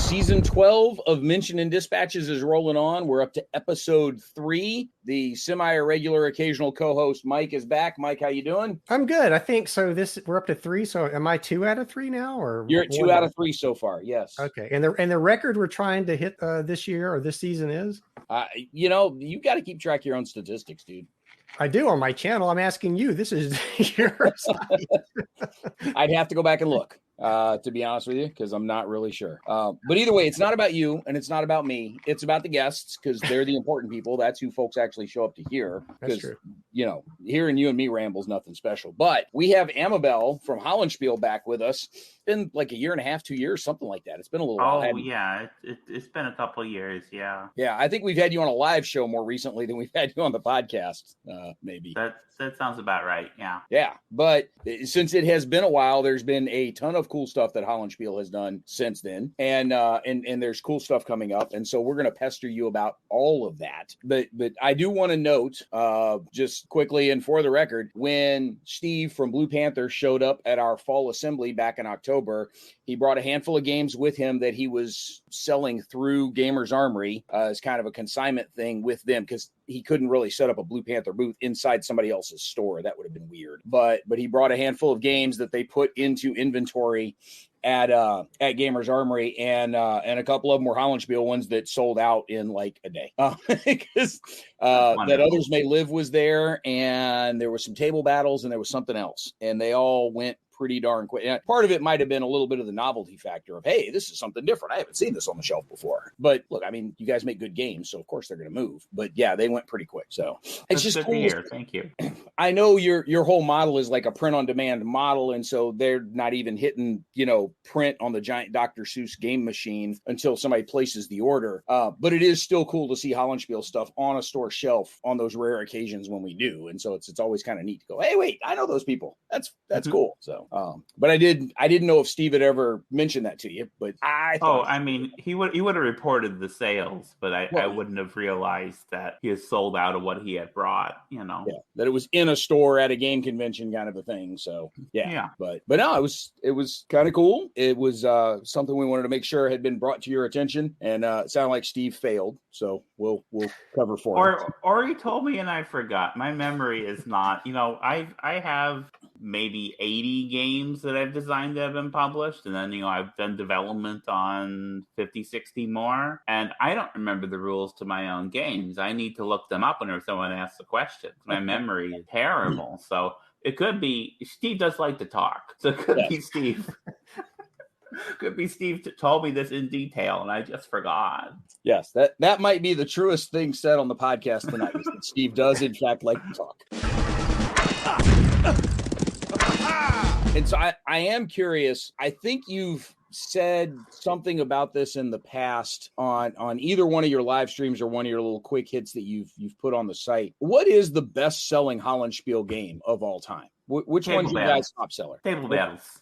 Season 12 of Mention and Dispatches is rolling on. We're up to episode 3. The semi-irregular occasional co-host Mike is back. Mike, how you doing? I'm good. I think so. We're up to 3. So am I 2 out of 3 now, or you're at 2 out of 3 so far? Yes. Okay. And the record we're trying to hit this year or this season is? You got to keep track of your own statistics, dude. I do on my channel. I'm asking you. This is your site. I'd have to go back and look, to be honest with you, because I'm not really sure. But either way, it's not about you and it's not about me. It's about the guests, because they're the important people. That's who folks actually show up to hear. That's true. Hearing you and me ramble is nothing special. But we have Amabel from Hollandspiele back with us. It's been like a year and a half, 2 years, something like that. It's been a little while. Oh, yeah. It's been a couple of years, yeah. Yeah, I think we've had you on a live show more recently than we've had you on the podcast, maybe. That sounds about right, yeah. Yeah, but since it has been a while, there's been a ton of cool stuff that Hollandspiele has done since then, and there's cool stuff coming up, and so we're going to pester you about all of that. But I do want to note, just quickly and for the record, when Steve from Blue Panther showed up at our fall assembly back in October, he brought a handful of games with him that he was selling through Gamers Armory as kind of a consignment thing with them, because he couldn't really set up a Blue Panther booth inside somebody else's store. That would have been weird. But he brought a handful of games that they put into inventory at Gamers Armory, and a couple of them were Hollandspiele ones that sold out in like a day. Because That Others May Live was there, and there was some table battles, and there was something else, and they all went pretty darn quick. And part of it might have been a little bit of the novelty factor of, hey, this is something different. I haven't seen this on the shelf before. But look, I mean, you guys make good games, so of course they're going to move. But yeah, they went pretty quick. So it's just cool. Thank you. I know your whole model is like a print-on-demand model, and so they're not even hitting, print on the giant Dr. Seuss game machine until somebody places the order. But it is still cool to see Hollandspiele stuff on a store shelf on those rare occasions when we do. And so it's always kind of neat to go, hey, wait, I know those people. That's cool. So, but I didn't know if Steve had ever mentioned that to you, but he would have reported the sales, but I wouldn't have realized that he had sold out of what he had brought, Yeah, that it was in a store at a game convention kind of a thing. So yeah. But no, it was kind of cool. It was something we wanted to make sure had been brought to your attention, and it sounded like Steve failed. So we'll cover for him. Or he told me and I forgot. My memory is not, I have maybe 80 games that I've designed that have been published. And then, I've done development on 50, 60 more. And I don't remember the rules to my own games. I need to look them up whenever someone asks a question. My memory is terrible. So it could be, Steve does like to talk. So it could be Steve. Could be Steve told me this in detail, and I just forgot. Yes, that might be the truest thing said on the podcast tonight, is that Steve does, in fact, like to talk. And so I am curious. I think you've said something about this in the past on either one of your live streams or one of your little quick hits that you've put on the site. What is the best-selling Hollandspiele game of all time? Which one's your guys' top seller? Table Battles.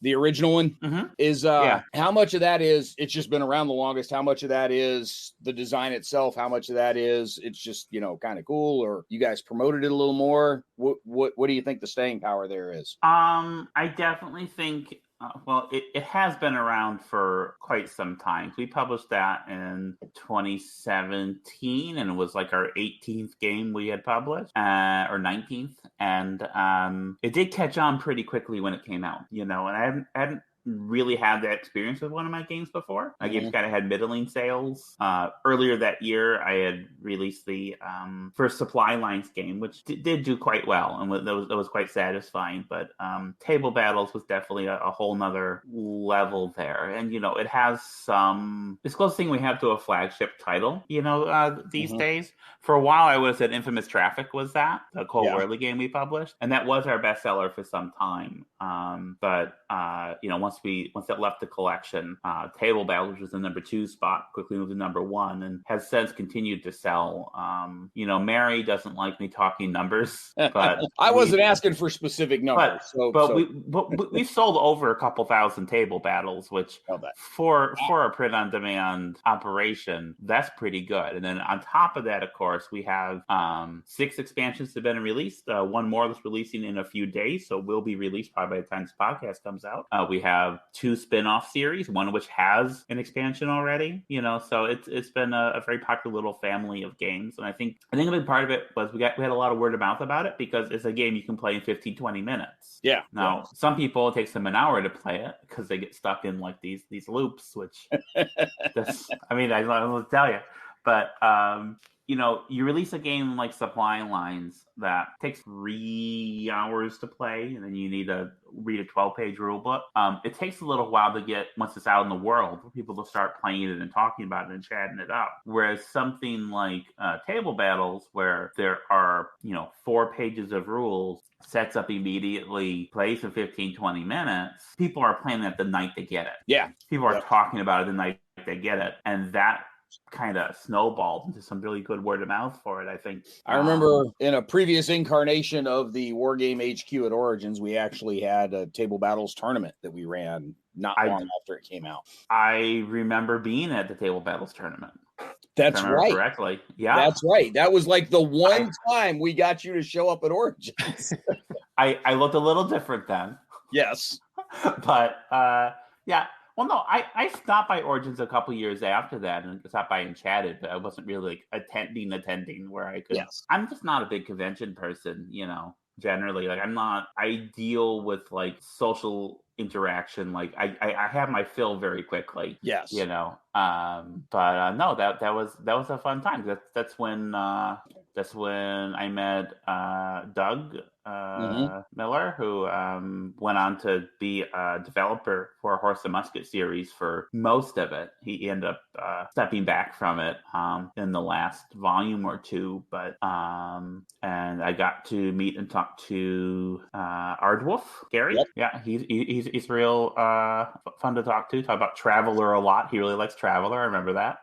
The original one is how much of that is it's just been around the longest? How much of that is the design itself? How much of that is it's just kind of cool, or you guys promoted it a little more? What do you think the staying power there is? I definitely think it has been around for quite some time. We published that in 2017, and it was like our 18th game we had published, or 19th. And it did catch on pretty quickly when it came out, and I hadn't really had that experience with one of my games before. My games kind of had middling sales. Earlier that year, I had released the first Supply Lines game, which did do quite well, and that was quite satisfying. But Table Battles was definitely a whole nother level there. And, it has it's close thing we have to a flagship title, these days. For a while, I would have said Infamous Traffic was the Cole Worley game we published. And that was our bestseller for some time. But once it left the collection, Table Battles, which was the number 2 spot, quickly moved to number 1 and has since continued to sell. Mary doesn't like me talking numbers, but I wasn't asking for specific numbers. We sold over a couple thousand Table Battles, which for a print-on-demand operation, that's pretty good. And then on top of that, of course, we have 6 expansions that have been released. One more that's releasing in a few days, so will be released probably by the time this podcast comes out. We have have 2 spin-off series, one of which has an expansion already. So it's been a very popular little family of games, and I think a big part of it was we had a lot of word of mouth about it because it's a game you can play in 15-20 minutes. Yeah. Now, some people, it takes them an hour to play it because they get stuck in like these loops, which I don't know what to tell you. But, you release a game like Supply Lines that takes 3 hours to play, and then you need to read a 12-page rule book. It takes a little while to get, once it's out in the world, for people to start playing it and talking about it and chatting it up. Whereas something like Table Battles, where there are, 4 pages of rules, sets up immediately, plays in 15-20 minutes, people are playing it the night they get it. Yeah. People are talking about it the night they get it. And that kind of snowballed into some really good word of mouth for it, I think. I remember in a previous incarnation of the Wargame HQ at Origins, we actually had a Table Battles tournament that we ran not long after it came out. I remember being at the Table Battles tournament. That's right. Correctly. Yeah. That's right. That was like the one time we got you to show up at Origins. I looked a little different then. Yes. But yeah. Well, no, I stopped by Origins a couple years after that and stopped by and chatted, but I wasn't really like attending where I could. Yes. I'm just not a big convention person, generally. Like I deal with like social interaction. Like I have my fill very quickly. Yes. No, that was a fun time. That's when I met Doug Miller, who went on to be a developer for Horse and Musket series for most of it. He ended up stepping back from it in the last volume or two, but and I got to meet and talk to Ardwolf Gary. Yep. Yeah, he's real fun to talk to. Talk about Traveler a lot. He really likes Traveler. I remember that.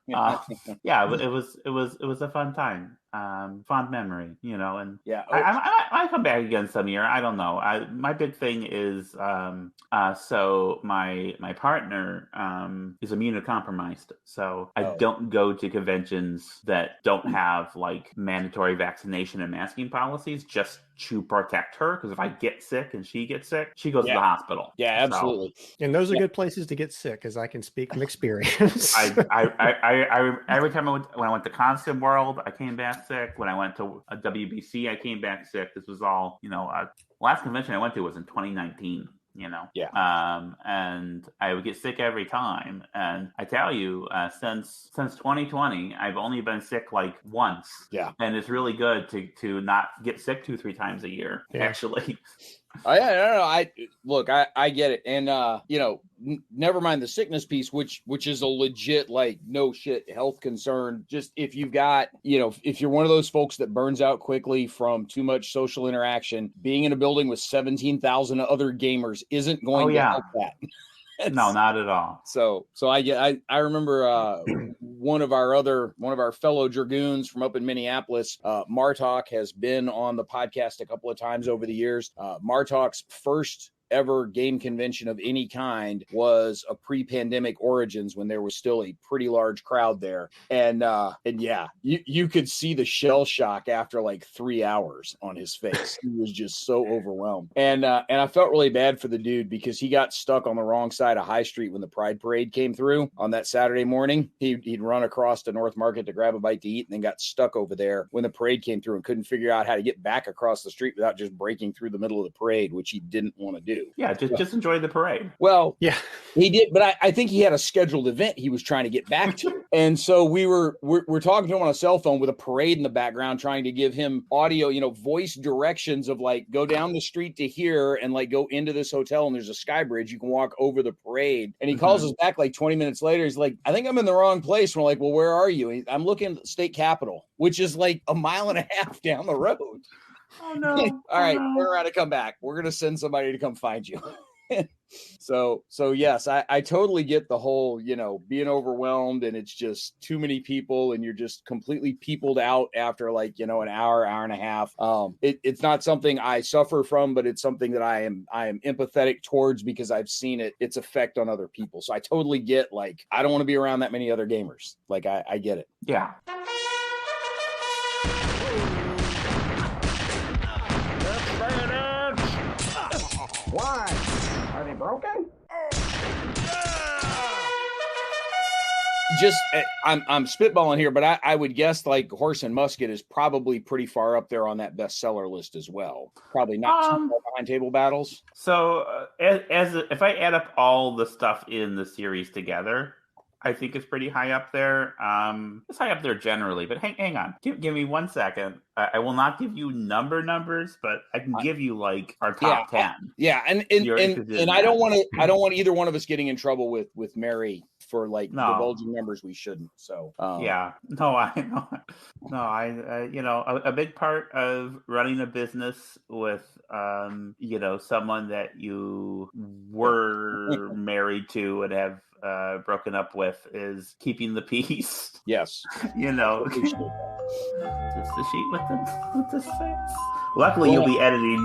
Yeah, it was a fun time. Fond memory, and yeah, I come back again some year. I don't know. My big thing is so my partner is immunocompromised, so I don't go to conventions that don't have like mandatory vaccination and masking policies, just to protect her, because if I get sick and she gets sick, she goes to the hospital. Yeah, absolutely. So, and those are good places to get sick, as I can speak from experience. I every time when I went to Constant World, I came back sick. When I went to a WBC, I came back sick. This was all, last convention I went to was in 2019. And I would get sick every time. And I tell you, since 2020, I've only been sick like once. Yeah. And it's really good to not get sick 2-3 times a year, actually. I get it. And, never mind the sickness piece, which is a legit, like, no shit health concern. Just if you've got, if you're one of those folks that burns out quickly from too much social interaction, being in a building with 17,000 other gamers isn't going to help that. No, not at all. So I remember one of our fellow dragoons from up in Minneapolis, Martok, has been on the podcast a couple of times over the years. Martok's first ever game convention of any kind was a pre-pandemic Origins, when there was still a pretty large crowd there. And yeah, you could see the shell shock after like 3 hours on his face. He was just so overwhelmed. And I felt really bad for the dude, because he got stuck on the wrong side of High Street when the Pride Parade came through on that Saturday morning. He'd run across to North Market to grab a bite to eat, and then got stuck over there when the parade came through and couldn't figure out how to get back across the street without just breaking through the middle of the parade, which he didn't want to do. Yeah, just enjoy the parade. Well, yeah, he did, but I think he had a scheduled event he was trying to get back to, and so we're talking to him on a cell phone with a parade in the background, trying to give him audio, voice directions of like, go down the street to here and like go into this hotel, and there's a sky bridge, you can walk over the parade. And he calls us back like 20 minutes later. He's like, I think I'm in the wrong place. We're like, well, where are you? I'm looking at the state capitol, which is like a mile and a half down the road. Oh no! All right, we're around to come back. We're gonna send somebody to come find you. So yes, I totally get the whole, being overwhelmed, and it's just too many people, and you're just completely peopled out after like, an hour and a half. It's not something I suffer from, but it's something that I am empathetic towards, because I've seen its effect on other people. So I totally get, like, I don't want to be around that many other gamers. Like, I get it. Yeah. Why? Are they broken? I'm spitballing here, but I would guess like Horse and Musket is probably pretty far up there on that bestseller list as well. Probably not too far behind Table Battles. So if I add up all the stuff in the series together, I think it's pretty high up there. It's high up there generally, but hang on. Give me 1 second. I will not give you numbers, but I can give you like our top 10. And I don't want either one of us getting in trouble with Mary for like divulging numbers we shouldn't. So I a big part of running a business with someone that you were married to and have broken up with is keeping the peace. Yes. Just the sheet with this face. Luckily, you'll be editing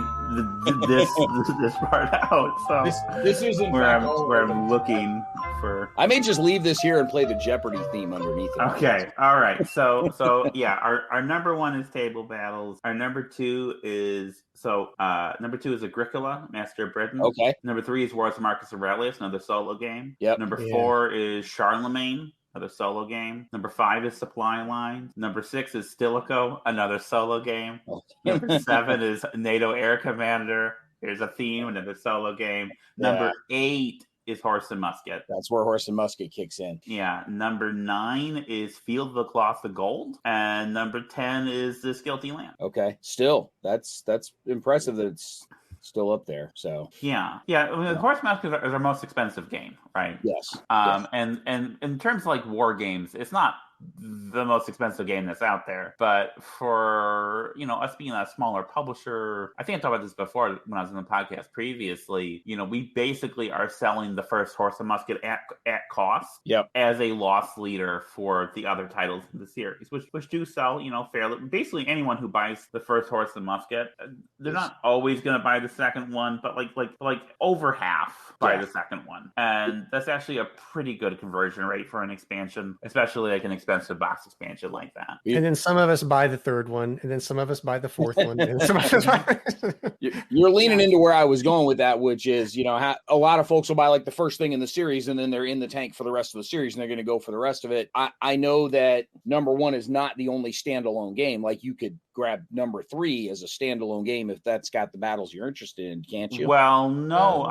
this part out. So this is where I'm looking for. I may just leave this here and play the Jeopardy theme underneath it. Okay, all right. So yeah, our number one is Table Battles. Our number two is Agricola, Master of Britain. Okay. Number 3 is Wars of Marcus Aurelius, another solo game. Yep. Number 4 is Charlemagne, another solo game. Number 5 is Supply Line. Number 6 is Stilicho, another solo game. Number 7 is NATO Air Commander. There's a theme, another solo game. Number 8 is Horse and Musket. That's where Horse and Musket kicks in. Yeah. Number 9 is Field of the Cloth of Gold. And number 10 is This Guilty Land. Okay. Still, that's impressive that it's still up there. So yeah. I mean, Horse and Musket is our most expensive game, right? Yes. And in terms of like war games, it's not the most expensive game that's out there, but for us being a smaller publisher, I think I talked about this before when I was in the podcast previously. We basically are selling the first Horse and Musket at cost, as a loss leader for the other titles in the series, which do sell fairly. Basically, anyone who buys the first Horse and Musket, they're not always going to buy the second one, but like over half buy the second one, and that's actually a pretty good conversion rate for an expansion, especially like an expensive box expansion like that. And then some of us buy the third one, and then some of us buy the fourth one. And some of us You're leaning into where I was going with that, which is, a lot of folks will buy like the first thing in the series, and then they're in the tank for the rest of the series, and they're going to go for the rest of it. I know that number 1 is not the only standalone game. Like you could grab number 3 as a standalone game if that's got the battles you're interested in, can't you? Well, no.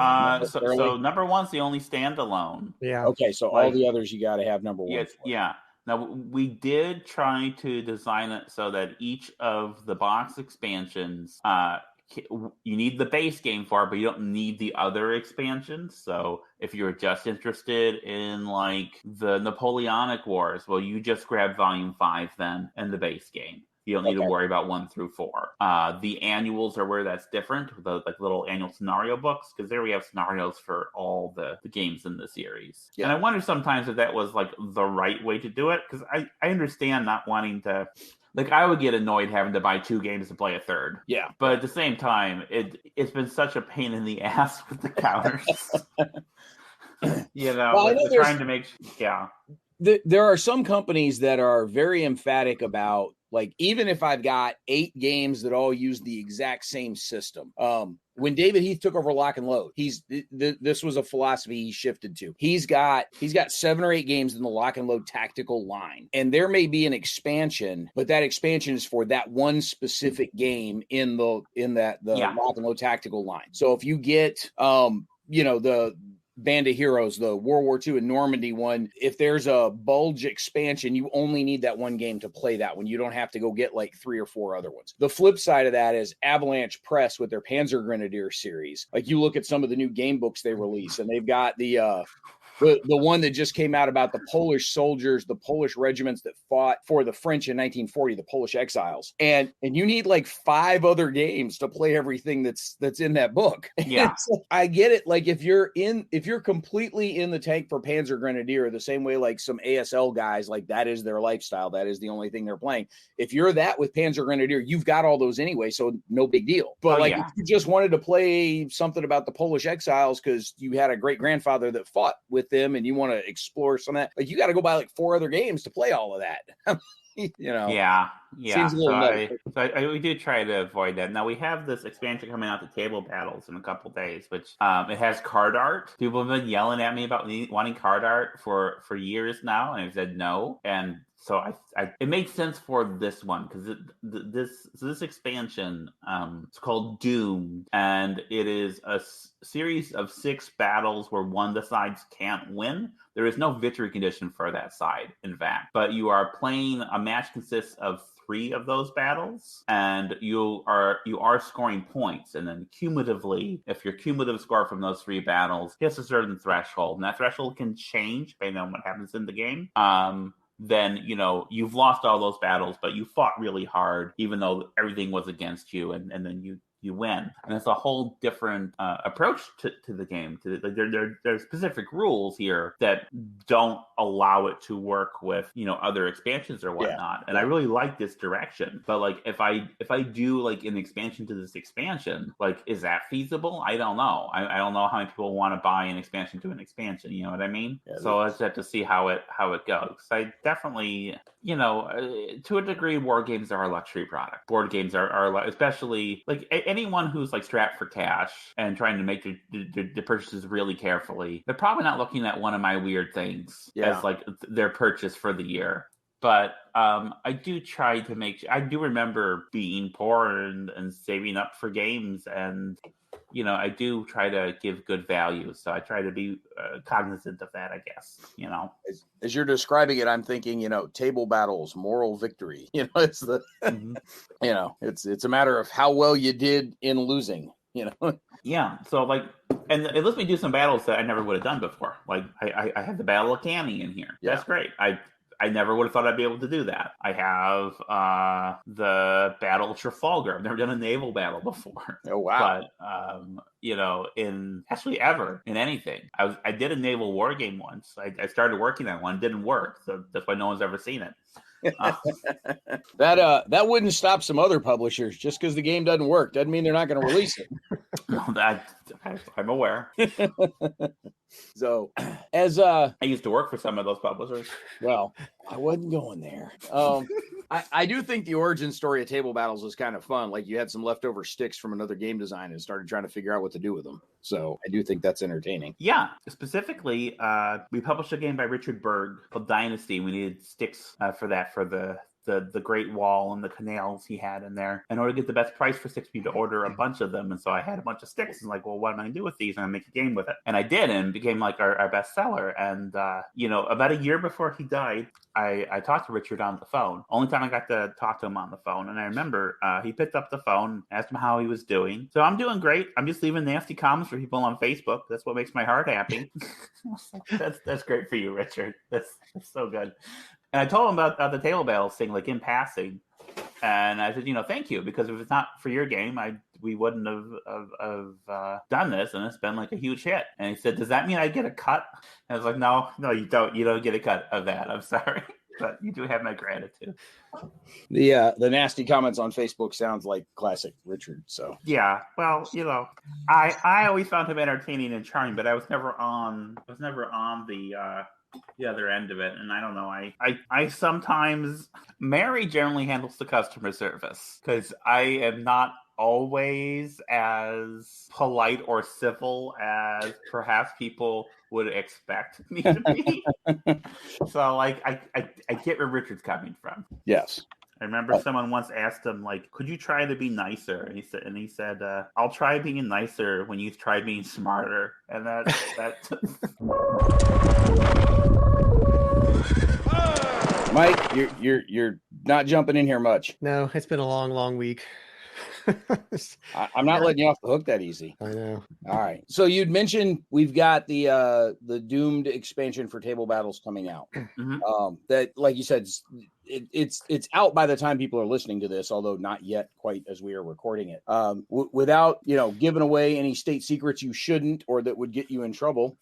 So number 1's the only standalone. Yeah. Okay, so all the others you got to have number 1. Yes, yeah. Now, we did try to design it so that each of the box expansions, you need the base game for it, but you don't need the other expansions. So if you're just interested in like the Napoleonic Wars, well, you just grab Volume 5 then and the base game. You don't need to worry about 1 through 4. The annuals are where that's different, the like little annual scenario books, because there we have scenarios for all the games in the series. Yeah. And I wonder sometimes if that was like the right way to do it, because I understand not wanting to. Like, I would get annoyed having to buy 2 games to play a third. Yeah. But at the same time, it's been such a pain in the ass with the counters. Trying to make. Yeah. There are some companies that are very emphatic about, like, even if I've got 8 games that all use the exact same system. When David Heath took over Lock and Load, this was a philosophy he shifted to. He's got 7 or 8 games in the Lock and Load tactical line, and there may be an expansion, but that expansion is for that one specific game in the Lock and Load tactical line. So if you get the Band of Heroes, the World War II and Normandy one, if there's a bulge expansion, you only need that one game to play that one. You don't have to go get like 3 or 4 other ones. The flip side of that is Avalanche Press with their Panzer Grenadier series. Like, you look at some of the new game books they release, and they've got the one that just came out about the Polish soldiers, the Polish regiments that fought for the French in 1940, the Polish exiles. And you need like 5 other games to play everything that's in that book. Yeah. Like, I get it. Like, if you're completely in the tank for Panzer Grenadier, the same way like some ASL guys, like that is their lifestyle. That is the only thing they're playing. If you're that with Panzer Grenadier, you've got all those anyway, so no big deal. But if you just wanted to play something about the Polish exiles because you had a great grandfather that fought with with them and you want to explore some of that, like you got to go buy like 4 other games to play all of that. Yeah. Seems a little nutty. We do try to avoid that. Now we have this expansion coming out to Table Battles in a couple days, which it has card art. People have been yelling at me about wanting card art for years now, and I've said no. And so it made sense for this one because this expansion, it's called Doom, and it is a series of 6 battles where one of the sides can't win. There is no victory condition for that side, in fact, but you are playing. A match consists of 3 of those battles, and you are scoring points, and then cumulatively, if your cumulative score from those 3 battles hits a certain threshold, and that threshold can change depending on what happens in the game, then you've lost all those battles, but you fought really hard, even though everything was against you, and then you win. And it's a whole different approach to the game. There's specific rules here that don't allow it to work with other expansions or whatnot. And I really like this direction. But like if I do like an expansion to this expansion, like is that feasible? I don't know. I don't know how many people want to buy an expansion to an expansion. You know what I mean? Yeah, so let's have to see how it goes. I definitely to a degree, war games are a luxury product. Board games are especially like anyone who's like strapped for cash and trying to make the purchases really carefully. They're probably not looking at one of my weird things as like their purchase for the year. But I do try to I do remember being poor and saving up for games, and I do try to give good value. So I try to be cognizant of that, I guess, As you're describing it, I'm thinking, table battles, moral victory. It's the, it's a matter of how well you did in losing, Yeah. So like, and it lets me do some battles that I never would have done before. Like I had the Battle of Canny in here. Yeah. That's great. I never would have thought I'd be able to do that. I have the Battle of Trafalgar. I've never done a naval battle before. Oh, wow. But, in actually ever in anything. I did a naval war game once. I started working on one. It didn't work. So that's why no one's ever seen it. That wouldn't stop some other publishers. Just because the game doesn't work doesn't mean they're not going to release it. No, I'm aware. So, as I used to work for some of those publishers. Well, I wasn't going there. I do think the origin story of table battles is kind of fun. Like you had some leftover sticks from another game design and started trying to figure out what to do with them. So I do think that's entertaining. Yeah, specifically, we published a game by Richard Berg called Dynasty. We needed sticks for the Great Wall and the canals he had in there in order to get the best price for sticks. We had to order a bunch of them, and so I had a bunch of sticks and like, well, what am I gonna do with these? And I make a game with it, and I did, and it became like our best seller. And about a year before he died, I talked to Richard on the phone. Only time I got to talk to him on the phone, and I remember he picked up the phone, asked him how he was doing. So I'm doing great. I'm just leaving nasty comments for people on Facebook. That's what makes my heart happy. That's great for you, Richard. That's so good. And I told him about the table battles thing, like in passing, and I said, thank you, because if it's not for your game, we wouldn't have done this, and it's been like a huge hit. And he said, does that mean I get a cut? And I was like, no, you don't. You don't get a cut of that. I'm sorry, but you do have my gratitude. The nasty comments on Facebook sounds like classic Richard. So yeah, well, I always found him entertaining and charming, but I was never on the other end of it, and I don't know. I sometimes Mary generally handles the customer service because I am not always as polite or civil as perhaps people would expect me to be. So like I get where Richard's coming from. Yes. I remember someone once asked him, like, could you try to be nicer? And he said, I'll try being nicer when you try being smarter. And that Mike, you're not jumping in here much. No, it's been a long week. I'm not letting you off the hook that easy. I know. All right. So you'd mentioned we've got the Doomed expansion for table battles coming out. Mm-hmm. That, like you said, it's out by the time people are listening to this, although not yet quite as we are recording it. Without giving away any state secrets you shouldn't or that would get you in trouble.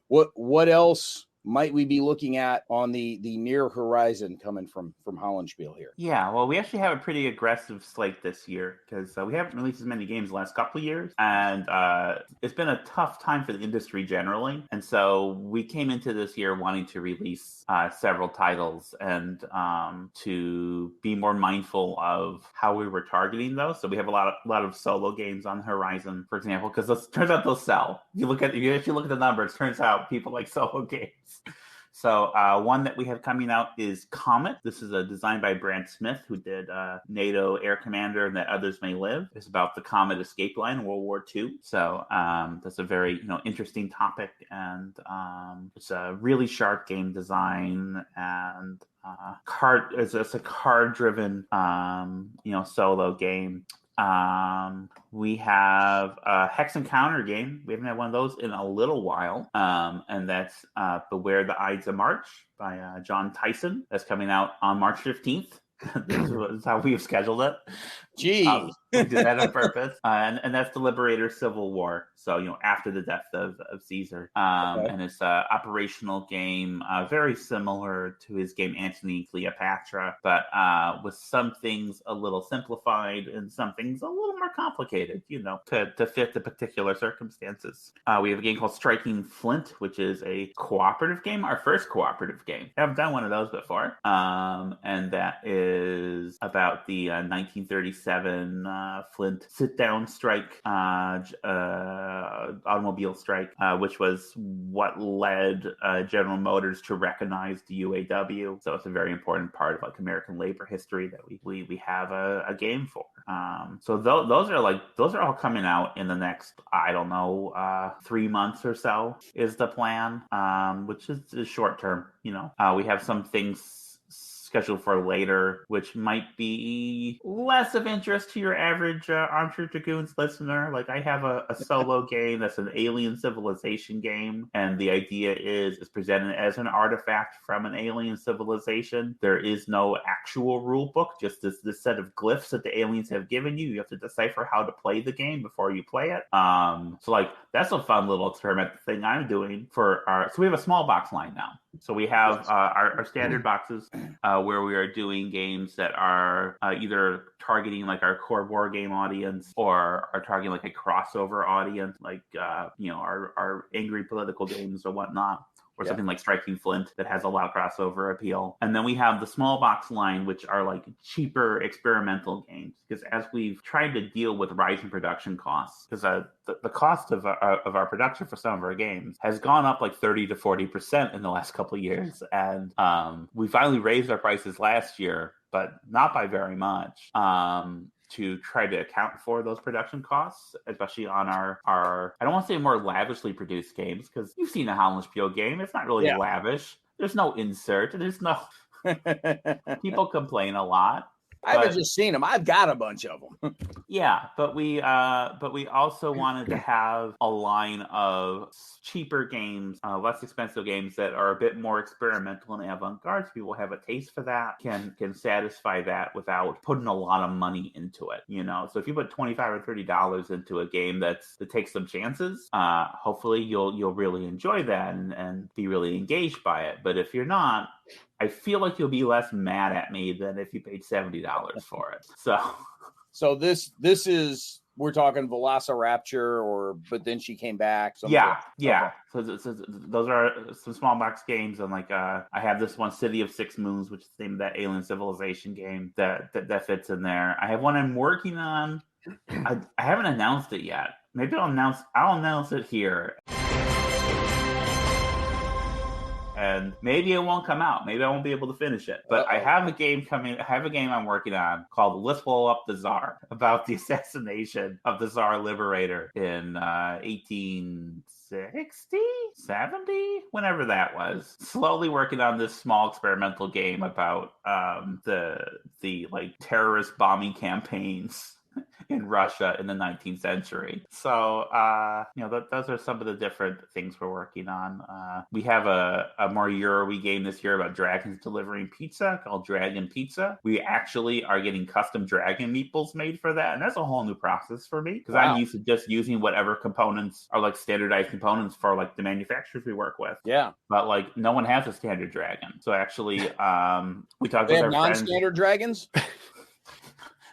What else might we be looking at on the near horizon coming from Hollandspiele here? Yeah, well, we actually have a pretty aggressive slate this year because we haven't released as many games the last couple of years, and it's been a tough time for the industry generally. And so we came into this year wanting to release several titles and to be more mindful of how we were targeting those. So we have a lot of solo games on the horizon, for example, because it turns out they'll sell. If you actually look at the numbers, it turns out people like solo games. So one that we have coming out is Comet. This is a design by Brad Smith, who did NATO Air Commander and That Others May Live. It's about the Comet escape line in World War II. So that's a very interesting topic, and it's a really sharp game design, and it's a card-driven solo game. We have a Hex Encounter game. We haven't had one of those in a little while. And that's Beware the Ides of March by John Tyson. That's coming out on March 15th. This is how we have scheduled it. Gee. We did that on purpose. And that's the Liberator Civil War. So, after the death of Caesar. Okay. And it's an operational game, very similar to his game Antony and Cleopatra, but with some things a little simplified and some things a little more complicated, to fit the particular circumstances. We have a game called Striking Flint, which is a cooperative game, our first cooperative game. I haven't done one of those before. And that is about the 1937 Flint sit-down strike, automobile strike, which was what led General Motors to recognize the UAW. So it's a very important part of American labor history that we have a game for. So those are all coming out in the next 3 months or so is the plan, which is short term. We have some things scheduled for later, which might be less of interest to your average Armchair Dragoons listener. Like, I have a solo game that's an alien civilization game, and the idea is it's presented as an artifact from an alien civilization. There is no actual rule book, just this set of glyphs that the aliens have given you. You have to decipher how to play the game before you play it. So that's a fun little experiment thing I'm doing for so we have a small box line now. So we have our standard boxes where we are doing games that are either targeting our core war game audience or are targeting a crossover audience, our angry political games or whatnot. Or something like Striking Flint that has a lot of crossover appeal. And then we have the small box line, which are cheaper experimental games. Because as we've tried to deal with rising production costs, because the cost of our production for some of our games has gone up 30 to 40% in the last couple of years. And we finally raised our prices last year, but not by very much. To try to account for those production costs, especially on our I don't want to say more lavishly produced games, because you've seen a Hollandspiele game. It's not really lavish. There's no insert. There's no... People complain a lot. I haven't just seen them. I've got a bunch of them. Yeah, but we also wanted to have a line of cheaper games, less expensive games that are a bit more experimental and avant-garde. So people have a taste for that, can satisfy that without putting a lot of money into it. So if you put $25 or $30 into a game that takes some chances, hopefully you'll really enjoy that and be really engaged by it. But if you're not, I feel like you'll be less mad at me than if you paid $70 for it. So this is, we're talking Velociraptor, but then she came back. Yeah. Okay. So those are some small box games, and I have this one, City of Six Moons, which is the name of that alien civilization game that fits in there. I have one I'm working on. I haven't announced it yet. Maybe I'll announce it here. And maybe it won't come out. Maybe I won't be able to finish it. But I have a game coming. I have a game I'm working on called Let's Blow Up the Tsar, about the assassination of the Tsar Liberator in 1860, 70, whenever that was. Slowly working on this small experimental game about the terrorist bombing campaigns in Russia in the 19th century. So, those are some of the different things we're working on. We have a more Euro-y game this year about dragons delivering pizza called Dragon Pizza. We actually are getting custom dragon meatballs made for that, and that's a whole new process for me because I'm used to just using whatever components are like standardized components for like the manufacturers we work with. Yeah. But like no one has a standard dragon. So actually, we talked with our friends. Non-standard dragons?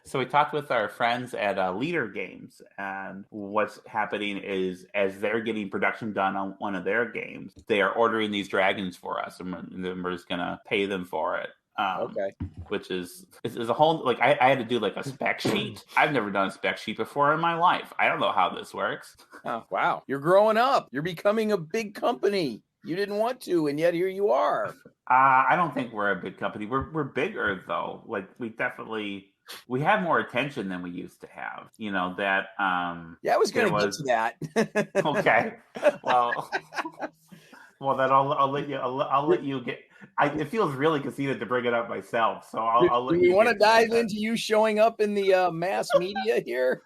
So we talked with our friends at Leader Games, and what's happening is as they're getting production done on one of their games, they are ordering these dragons for us, and we're just going to pay them for it. Okay. Which is a whole, like, I had to do like a spec sheet. I've never done a spec sheet before in my life. I don't know how this works. Oh, wow. You're growing up. You're becoming a big company. You didn't want to, and yet here you are. I don't think we're a big company. We're bigger, though. Like, we have more attention than we used to have. You know, that... yeah, I was going to get to that. Okay. Well, then I'll let you get... it feels really conceited to bring it up myself, so I'll let you... Do you want to dive into you showing up in the mass media here?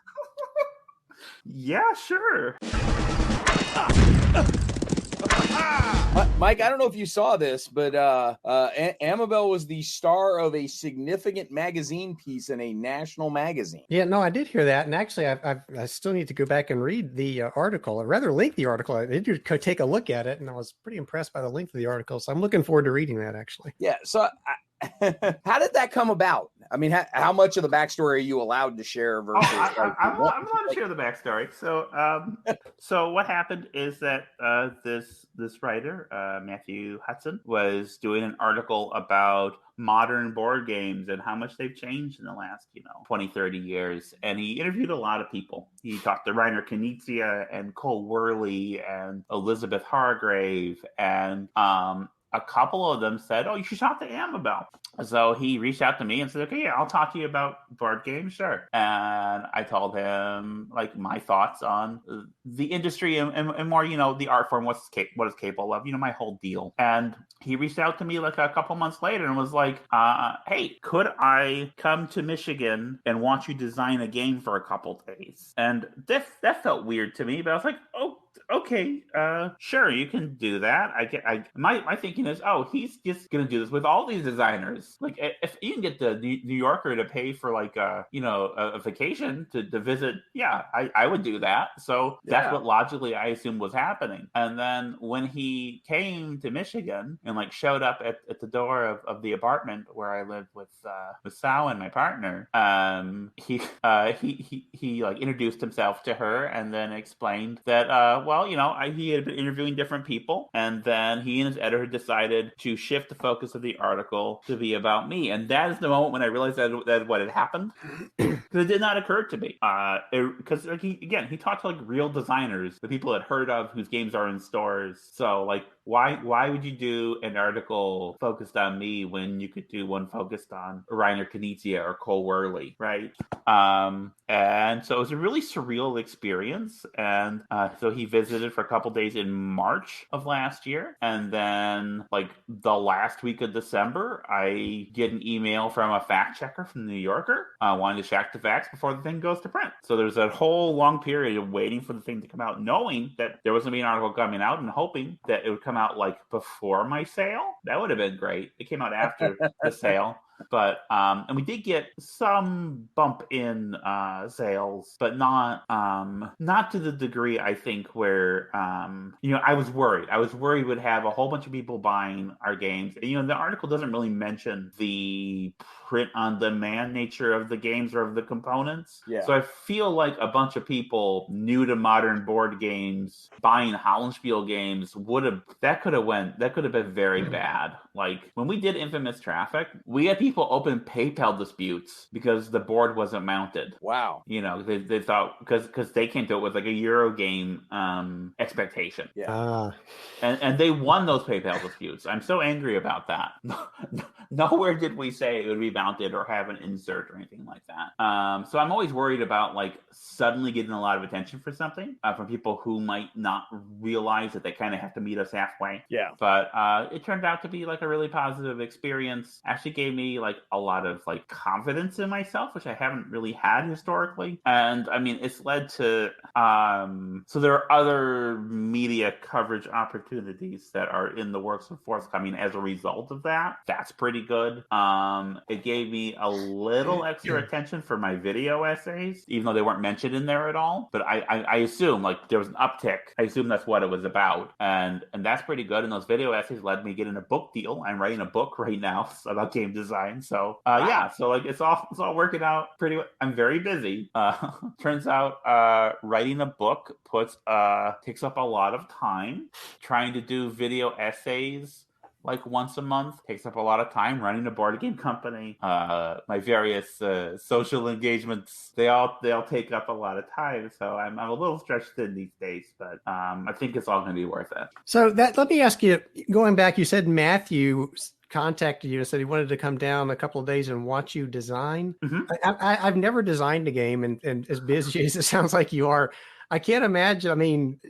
Yeah, sure. Mike, I don't know if you saw this, but Amabel was the star of a significant magazine piece in a national magazine. Yeah, no, I did hear that. And actually, I still need to go back and read the article, a rather lengthy article. I did take a look at it, and I was pretty impressed by the length of the article. So I'm looking forward to reading that, actually. Yeah, so how did that come about? I mean, how much of the backstory are you allowed to share? Versus I'm allowed to share the backstory. So what happened is that this writer, Matthew Hudson, was doing an article about modern board games and how much they've changed in the last 20, 30 years. And he interviewed a lot of people. He talked to Reiner Knizia and Cole Worley and Elizabeth Hargrave, and a couple of them said, "Oh, you should talk to Amabel." So he reached out to me and said, "Okay, yeah, I'll talk to you about board games, sure." And I told him like my thoughts on the industry and more, the art form, what it's capable of, my whole deal. And he reached out to me like a couple months later and was like, "Hey, could I come to Michigan and watch you design a game for a couple days?" And that felt weird to me, but I was like, "Oh, okay, sure, you can do that." My thinking is, he's just gonna do this with all these designers. Like, if you can get the New Yorker to pay for like a vacation to visit, yeah, I would do that. So that's what logically I assumed was happening. And then when he came to Michigan and like showed up at the door of the apartment where I lived with Sal and my partner, he like introduced himself to her and then explained that he had been interviewing different people, and then he and his editor decided to shift the focus of the article to be about me. And that is the moment when I realized that what had happened, because it did not occur to me. Because he talked to like real designers, the people that heard of whose games are in stores. So like, why would you do an article focused on me when you could do one focused on Reiner Knizia or Cole Worley, right? And so it was a really surreal experience. And so he visited for a couple days in March of last year. And then like the last week of December, I get an email from a fact checker from the New Yorker wanting to check the facts before the thing goes to print. So there's a whole long period of waiting for the thing to come out, knowing that there was going to be an article coming out and hoping that it would come out like before my sale. That would have been great. It came out after the sale. But and we did get some bump in sales, but not to the degree I think where I was worried. I was worried we'd have a whole bunch of people buying our games. And, the article doesn't really mention the print on demand nature of the games or of the components. Yeah. So I feel like a bunch of people new to modern board games buying Hollandspiele games that could have been very bad. Like when we did Infamous Traffic, we had people open PayPal disputes because the board wasn't mounted. Wow. They thought because they came to it with like a Euro game expectation. Yeah. And they won those PayPal disputes. I'm so angry about that. Nowhere did we say it would be mounted or have an insert or anything like that. So I'm always worried about like suddenly getting a lot of attention for something from people who might not realize that they kind of have to meet us halfway. Yeah. But it turned out to be like a really positive experience. Actually gave me like a lot of like confidence in myself, which I haven't really had historically. And I mean, it's led to so there are other media coverage opportunities that are in the works and forthcoming as a result of that. That's pretty good. It gave me a little extra attention for my video essays, even though they weren't mentioned in there at all. But I assume like there was an uptick. I assume that's what it was about, and that's pretty good. And those video essays led me getting a book deal. I'm writing a book right now about game design. So yeah, so like it's all working out pretty well. I'm very busy. Turns out writing a book takes up a lot of time. Trying to do video essays like once a month takes up a lot of time. Running a board game company, my various social engagements, they all take up a lot of time. So I'm a little stretched thin these days, but I think it's all going to be worth it. So let me ask you, going back, you said Matthew contacted you and said he wanted to come down a couple of days and watch you design. Mm-hmm. I've never designed a game, and as busy as it sounds like you are, I can't imagine. I mean,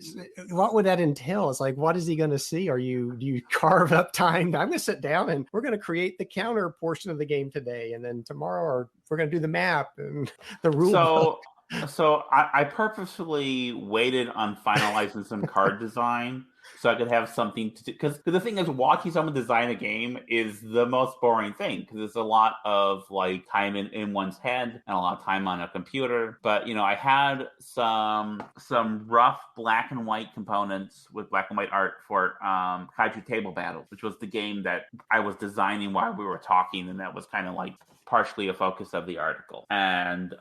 what would that entail? It's like, what is he going to see? Do you carve up time? I'm going to sit down and we're going to create the counter portion of the game today, and then tomorrow we're going to do the map and the rule book. So I purposefully waited on finalizing some card design so I could have something to do. Because the thing is, watching someone design a game is the most boring thing, because it's a lot of like time in one's head and a lot of time on a computer. But I had some rough black and white components with black and white art for Kaiju Table Battles, which was the game that I was designing while we were talking, and that was kind of like partially a focus of the article. And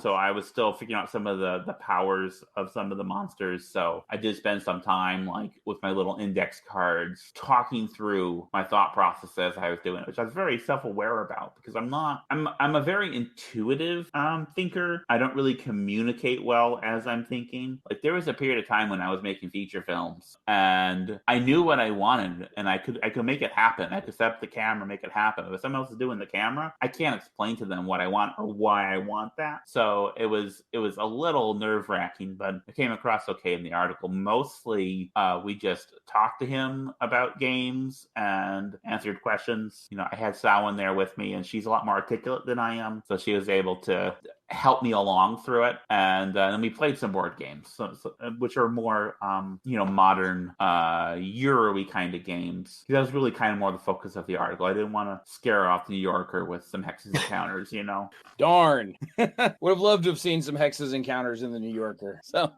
so I was still figuring out some of the powers of some of the monsters. So I did spend some time like with my little index cards talking through my thought process as I was doing it, which I was very self-aware about, because I'm a very intuitive thinker. I don't really communicate well as I'm thinking. Like there was a period of time when I was making feature films and I knew what I wanted and I could make it happen. I could set up the camera, make it happen. If someone else is doing the camera, I can't explain to them what I want or why I want that. So it was a little nerve-wracking, but it came across okay in the article. Mostly we just talked to him about games and answered questions. I had Samhain there with me, and she's a lot more articulate than I am, so she was able to help me along through it. And then we played some board games, which are more modern Euro-y kind of games. That was really kind of more the focus of the article. I didn't want to scare off the New Yorker with some hexes and counters. Darn. Would have loved to have seen some hexes and counters in the New Yorker. So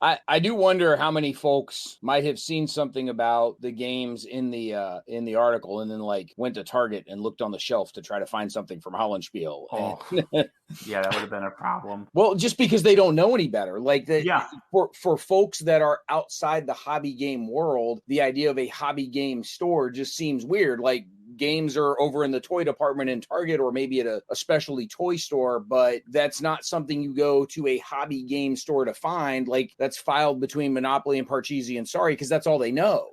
I do wonder how many folks might have seen something about the games in the article and then like went to Target and looked on the shelf to try to find something from Hollandspiele. Oh. Yeah, that would have been a problem. Well, just because they don't know any better. Like yeah. For folks that are outside the hobby game world, the idea of a hobby game store just seems weird. Like games are over in the toy department in Target or maybe at a specialty toy store, but that's not something you go to a hobby game store to find. Like that's filed between Monopoly and Parcheesi and Sorry, because that's all they know.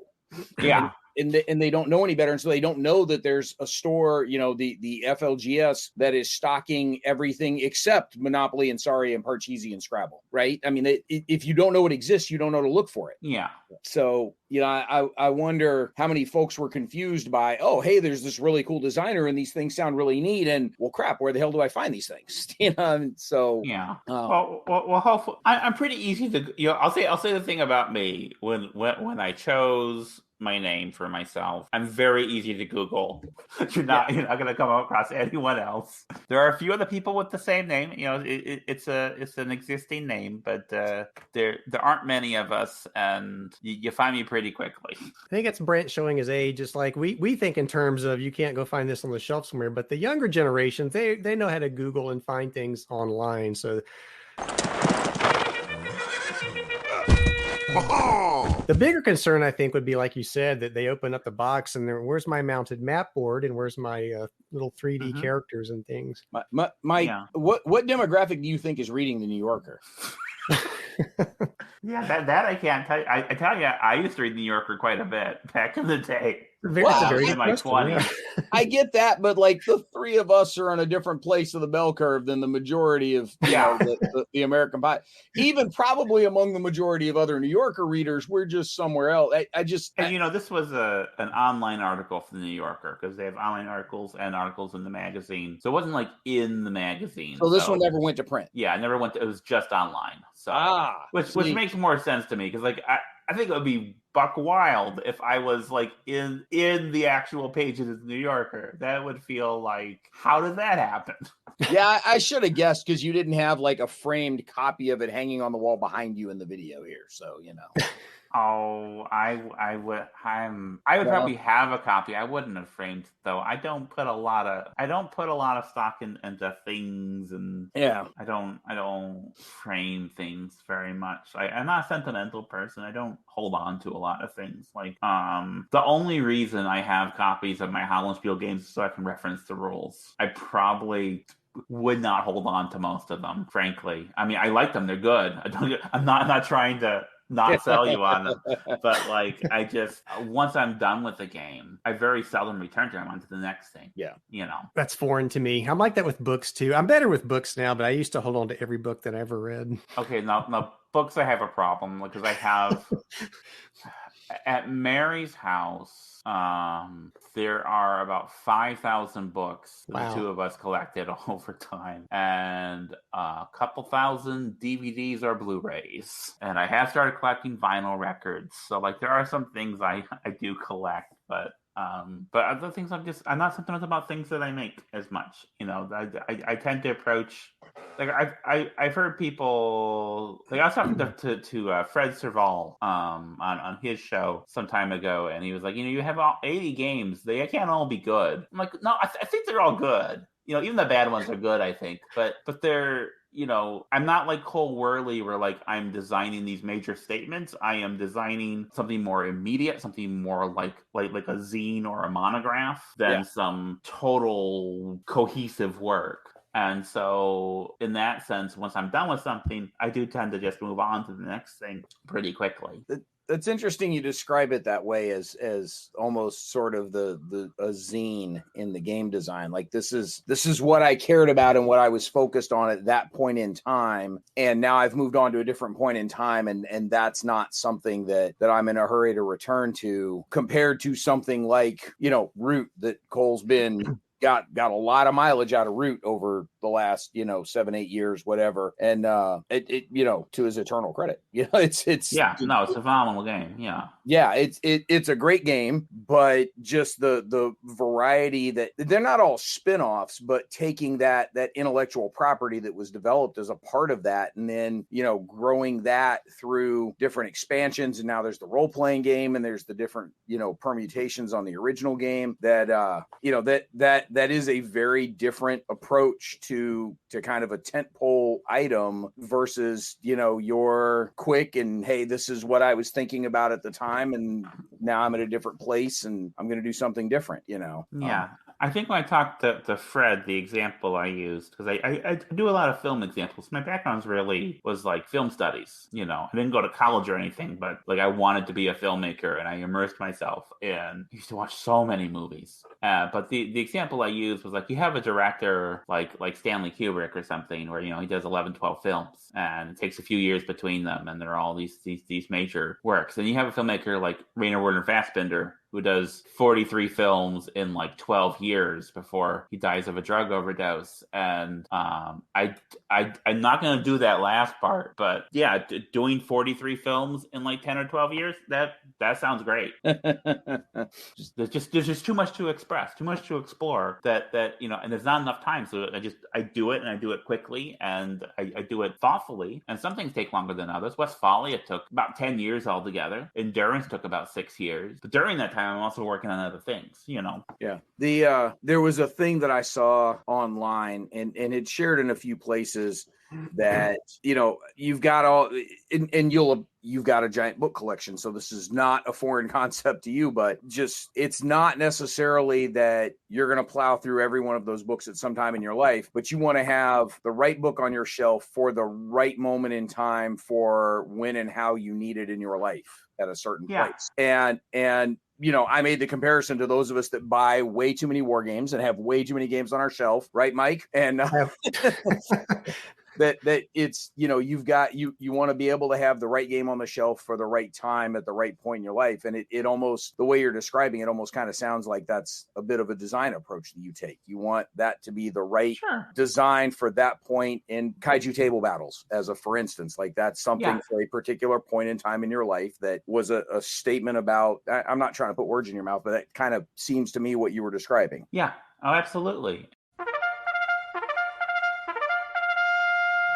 Yeah. And they don't know any better. And so they don't know that there's a store, the FLGS that is stocking everything except Monopoly and Sorry and Parcheesi and Scrabble, right? I mean, if you don't know it exists, you don't know to look for it. Yeah. So, I wonder how many folks were confused by, oh, hey, there's this really cool designer and these things sound really neat. And well, crap, where the hell do I find these things? So. Yeah. Well, hopefully, I'm pretty easy to, I'll say the thing about me when I chose my name for myself, I'm very easy to Google. You're not going to come across anyone else. There are a few other people with the same name. It's an existing name, but there aren't many of us, and you find me pretty quickly. I think it's Brent showing his age. It's like we think in terms of you can't go find this on the shelf somewhere, but the younger generations, they know how to Google and find things online. So the bigger concern, I think, would be, like you said, that they open up the box and where's my mounted map board and where's my little 3D characters and things. What demographic do you think is reading the New Yorker? Yeah, that I can't tell you. I tell you, I used to read New Yorker quite a bit back in the day. It's a very in good my question, 20s. yeah. I get that, but like the three of us are on a different place of the bell curve than the majority of the American pie. Even probably among the majority of other New Yorker readers, we're just somewhere else. And this was an online article for the New Yorker, because they have online articles and articles in the magazine. So it wasn't like in the magazine. So this one never went to print. Yeah, it never went to. It was just online. So which makes more sense to me, because like I think it would be buck wild if I was like in the actual pages of the New Yorker. That would feel like, how did that happen? Yeah, I should have guessed, because you didn't have like a framed copy of it hanging on the wall behind you in the video here. So, Oh, I would probably have a copy. I wouldn't have framed it, though. I don't put a lot of stock into things, and I don't frame things very much. I'm not a sentimental person. I don't hold on to a lot of things. Like the only reason I have copies of my Hollandspiele games is so I can reference the rules. I probably would not hold on to most of them, frankly. I mean, I like them; they're good. I'm not trying to not sell you on them, but like, I just, once I'm done with the game, I very seldom return to them onto the next thing. That's foreign to me. I'm like that with books too. I'm better with books now, but I used to hold on to every book that I ever read. Okay, now books, I have a problem, because I have at Mary's house, there are about 5,000 books that the two of us collected over time, and a couple thousand DVDs or Blu-rays. And I have started collecting vinyl records, so like there are some things I do collect, but other things I'm not sentimental about things that I make as much. I tend to approach, like I've heard people, like I was talking to Fred Serval on his show some time ago, and he was like, you have all 80 games, they can't all be good. I'm like, no, I think they're all good. Even the bad ones are good, I think, but they're, I'm not like Cole Worley, where like I'm designing these major statements. I am designing something more immediate, something more like a zine or a monograph than some total cohesive work. And so in that sense, once I'm done with something, I do tend to just move on to the next thing pretty quickly. That's interesting you describe it that way, as almost sort of a zine in the game design. Like this is what I cared about and what I was focused on at that point in time. And now I've moved on to a different point in time, and that's not something that I'm in a hurry to return to, compared to something like, Root, that Cole's been got a lot of mileage out of Root over the last 7-8 years, whatever, and it to his eternal credit, it's it's a phenomenal game. It's a great game, but just the variety, that they're not all spin-offs, but taking that intellectual property that was developed as a part of that, and then growing that through different expansions, and now there's the role-playing game, and there's the different permutations on the original game, that is a very different approach to kind of a tentpole item versus your quick and, hey, this is what I was thinking about at the time, and now I'm at a different place and I'm going to do something different. I think when I talked to Fred, the example I used, because I do a lot of film examples. My background really was like film studies. I didn't go to college or anything, but like I wanted to be a filmmaker, and I immersed myself, and I used to watch so many movies. But the example I used was like, you have a director like Stanley Kubrick or something, where he does 11, 12 films, and it takes a few years between them, and they're all these major works. And you have a filmmaker like Rainer Werner Fassbinder, who does 43 films in like 12 years before he dies of a drug overdose. And I'm not going to do that last part, but yeah, doing 43 films in like 10 or 12 years, that sounds great. There's just too much to express, too much to explore, that and there's not enough time. So I do it, and I do it quickly, and I do it thoughtfully. And some things take longer than others. Westphalia took about 10 years altogether. Endurance took about 6 years. But during that time, I'm also working on other things, Yeah. There was a thing that I saw online, and it's shared in a few places, that you've got all, and you've got a giant book collection, so this is not a foreign concept to you, but just, it's not necessarily that you're going to plow through every one of those books at some time in your life, but you want to have the right book on your shelf for the right moment in time, for when and how you need it in your life at a certain place. And I made the comparison to those of us that buy way too many war games and have way too many games on our shelf, right, Mike? And that it's, you've got, you want to be able to have the right game on the shelf for the right time at the right point in your life. And it almost, the way you're describing it almost kind of sounds like that's a bit of a design approach that you take. You want that to be the right design for that point in kaiju table battles, for instance, like that's something for a particular point in time in your life that was a statement about, I'm not trying to put words in your mouth, but that kind of seems to me what you were describing. Yeah. Oh, absolutely.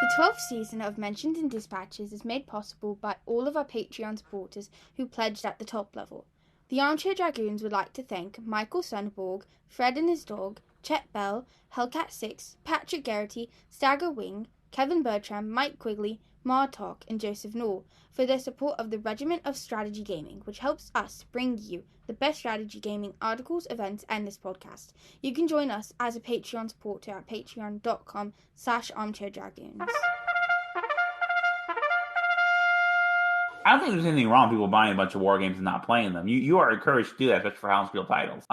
The 12th season of Mentions and Dispatches is made possible by all of our Patreon supporters who pledged at the top level. The Armchair Dragoons would like to thank Michael Sunborg, Fred and his dog, Chet Bell, Hellcat6, Patrick Garrity, Stagger Wing, Kevin Bertram, Mike Quigley, Martok, and Joseph Nall for their support of the Regiment of Strategy Gaming, which helps us bring you the best strategy gaming articles, events, and this podcast. You can join us as a Patreon supporter at patreon.com/armchairdragoons. I don't think there's anything wrong with people buying a bunch of war games and not playing them. You are encouraged to do that, especially for Hollandspiele titles.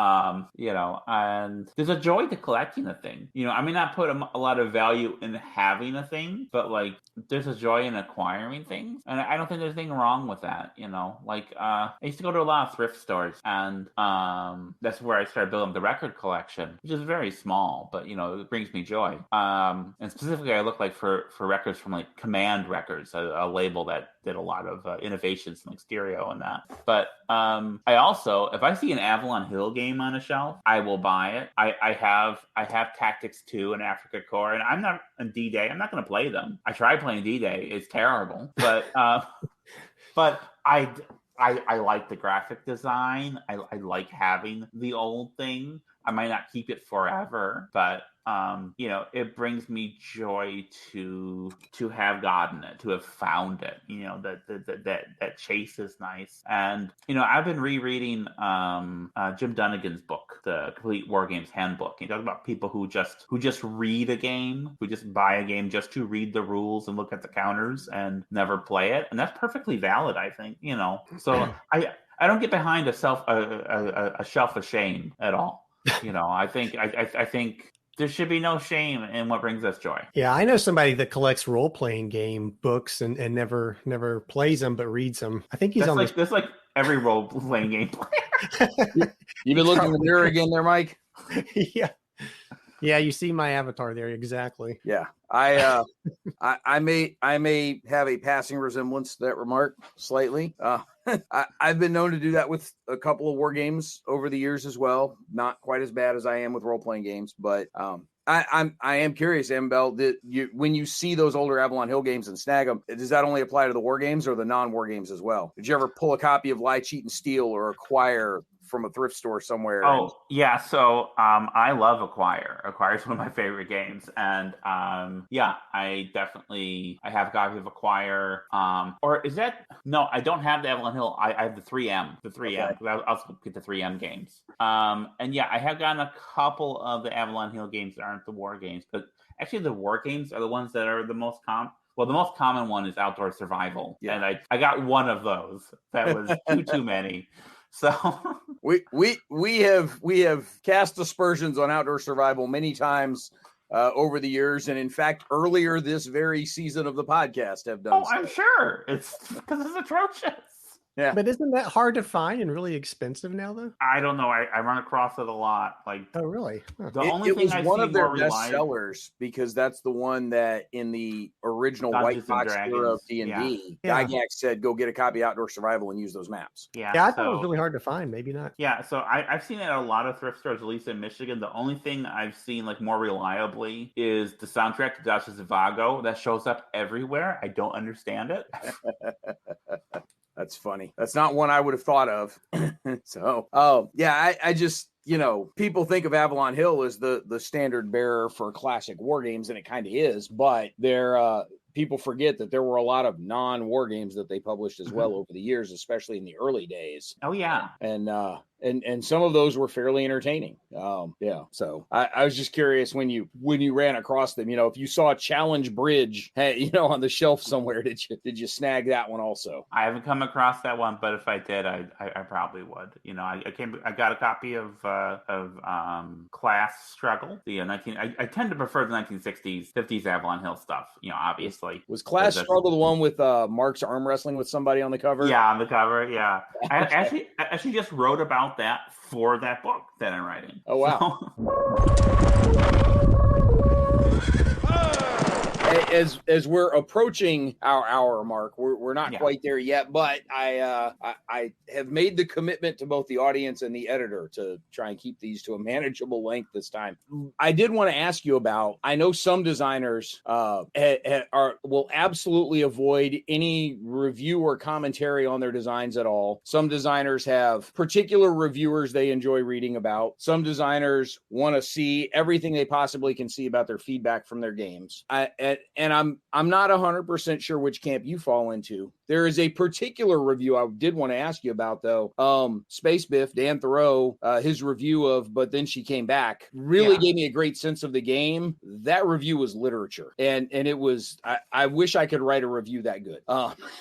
And there's a joy to collecting a thing. I may not put a lot of value in having a thing, but like there's a joy in acquiring things, and I don't think there's anything wrong with that. I used to go to a lot of thrift stores, and that's where I started building the record collection, which is very small, but it brings me joy. And specifically, I look for records from like Command Records, a label that did a lot of innovations in like stereo and that. But I also, if I see an Avalon Hill game on a shelf, I will buy it. I have Tactics 2 and Africa Corps, and I'm not on D-Day. I'm not going to play them. I tried playing D-Day. It's terrible. But but I like the graphic design. I like having the old thing. I might not keep it forever, but it brings me joy to have gotten it, to have found it. That chase is nice. And I've been rereading Jim Dunnigan's book, The Complete War Games Handbook. He talks about people who just read a game, who just buy a game just to read the rules and look at the counters and never play it, and that's perfectly valid, I think. So I don't get behind a shelf of shame at all. I think there should be no shame in what brings us joy. Yeah, I know somebody that collects role-playing game books and never plays them but reads them. I think he's on that's like every role-playing game player. You've been looking in the mirror again there, Mike? Yeah, you see my avatar there, exactly. Yeah. I may have a passing resemblance to that remark slightly. I've been known to do that with a couple of war games over the years as well. Not quite as bad as I am with role-playing games, but I am curious, Amabel, when you see those older Avalon Hill games and snag them, does that only apply to the war games or the non-war games as well? Did you ever pull a copy of Lie, Cheat, and Steal or Acquire from a thrift store somewhere? Yeah. So I love Acquire. Acquire is one of my favorite games, and I have a copy of Acquire. Or is that no? I don't have the Avalon Hill. I have the 3M. The 3M. Okay. I also get the 3M games. And yeah, I have gotten a couple of the Avalon Hill games that aren't the war games, but actually the war games are the ones that are the most common. Well, the most common one is Outdoor Survival, and I got one of those. That was too many. So we have cast aspersions on Outdoor Survival many times over the years, and in fact, earlier this very season of the podcast have done. I'm sure it's because it's atrocious. Yeah, but isn't that hard to find and really expensive now, though? I don't know. I run across it a lot. Oh, really? Huh. The only thing was one of their best sellers because that's the one that in the original White Box era of D&D, Gygax said, "Go get a copy of Outdoor Survival and use those maps." Yeah, I thought it was really hard to find. Maybe not. Yeah, so I've seen it at a lot of thrift stores, at least in Michigan. The only thing I've seen like more reliably is the soundtrack to Dasha Zhivago that shows up everywhere. I don't understand it. That's funny. That's not one I would have thought of. So, I just, people think of Avalon Hill as the standard bearer for classic war games, and it kind of is, but people forget that there were a lot of non-war games that they published as well over the years, especially in the early days. Oh, yeah. And and some of those were fairly entertaining. So I was just curious when you ran across them, if you saw a Challenge Bridge, on the shelf somewhere, did you snag that one also? I haven't come across that one, but if I did, I probably would. I got a copy of Class Struggle, the I tend to prefer the 1960s, 50s Avalon Hill stuff. Obviously, was Class Struggle the one with Mark's arm wrestling with somebody on the cover? Yeah, on the cover. Yeah, I actually just wrote about that for that book that I'm writing. Oh wow. As we're approaching our hour mark, we're not quite there yet, but I have made the commitment to both the audience and the editor to try and keep these to a manageable length this time. I did want to ask you about, I know some designers will absolutely avoid any review or commentary on their designs at all. Some designers have particular reviewers they enjoy reading about. Some designers want to see everything they possibly can see about their feedback from their games. And I'm not 100% sure which camp you fall into. There is a particular review I did want to ask you about, though. Space Biff, Dan Thoreau, his review of But Then She Came Back really gave me a great sense of the game. That review was literature. And it was, I wish I could write a review that good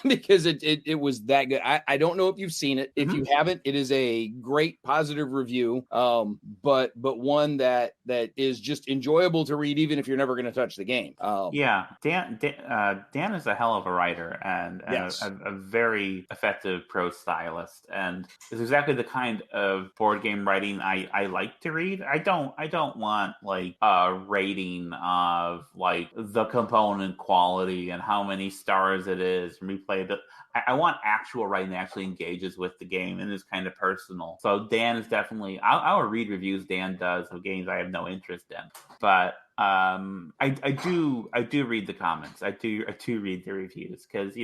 because it was that good. I don't know if you've seen it. If you haven't, it is a great positive review, but one that is just enjoyable to read, even if you're never going to touch the game. Dan is a hell of a writer and a very effective prose stylist, and is exactly the kind of board game writing I like to read. I don't want like a rating of like the component quality and how many stars it is and replay it. I want actual writing that actually engages with the game and is kind of personal. So Dan is definitely, I will read reviews Dan does of games I have no interest in, but I do read the comments. I do read the reviews because